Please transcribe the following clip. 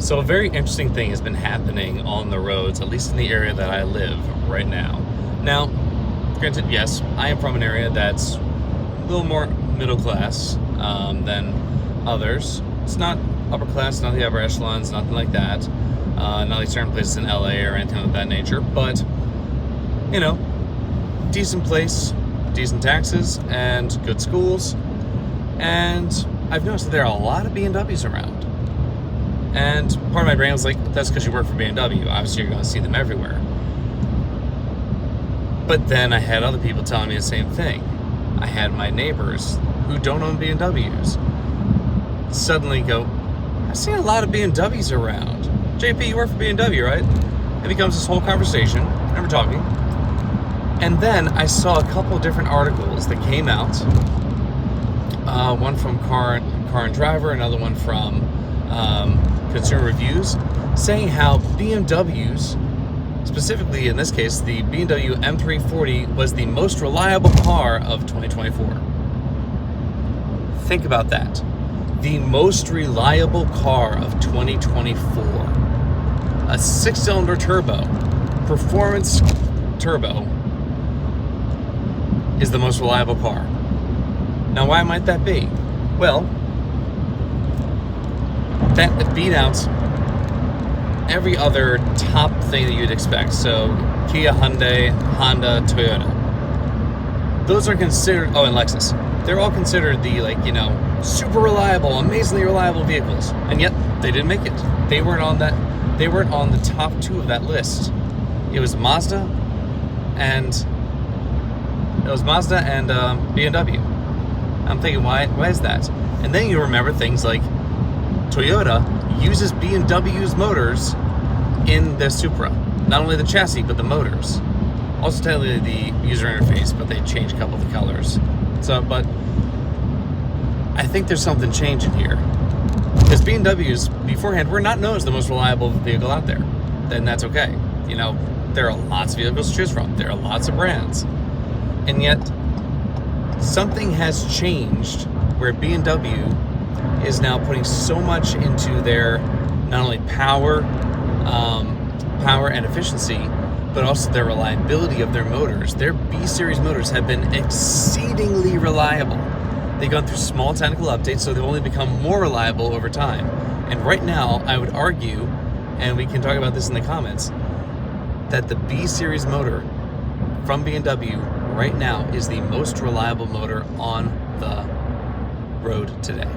So a very interesting thing has been happening on the roads, at least in the area that I live right now. Now, granted, yes, I am from an area that's a little more middle class than others. It's not upper class, not the upper echelons, nothing like that. Not like certain places in LA or anything of that nature, but, you know, decent place, decent taxes, and good schools. And I've noticed that there are a lot of BMWs around. And part of my brain was like, that's because you work for BMW. Obviously, you're going to see them everywhere. But then I had other people telling me the same thing. I had my neighbors who don't own BMWs suddenly go, I've seen a lot of BMWs around. JP, you work for BMW, right? It becomes this whole conversation, and we're talking. And then I saw a couple of different articles that came out. One from Car and Driver, another one from Consumer Reviews, saying how BMWs, specifically in this case, the BMW M340 was the most reliable car of 2024. Think about that. The most reliable car of 2024. A 6-cylinder turbo, performance turbo, is the most reliable car. Now, why might that be? Well, that beat out every other top thing that you'd expect. So, Kia, Hyundai, Honda, Toyota. Those are considered, and Lexus. They're all considered the, super reliable, amazingly reliable vehicles. And yet, they didn't make it. They weren't on the top two of that list. It was Mazda and BMW. I'm thinking, why is that? And then you remember things like Toyota uses BMW's motors in their Supra. Not only the chassis, but the motors. Also technically the user interface, but they changed a couple of the colors. But I think there's something changing here. Because BMWs, beforehand, were not known as the most reliable vehicle out there. Then that's okay. There are lots of vehicles to choose from. There are lots of brands. And yet, something has changed where BMW is now putting so much into their not only power and efficiency, but also their reliability of their motors. Their B-Series motors have been exceedingly reliable. They've gone through small technical updates, so they've only become more reliable over time. And right now, I would argue, and we can talk about this in the comments, that the B-Series motor from BMW right now is the most reliable motor on the road today.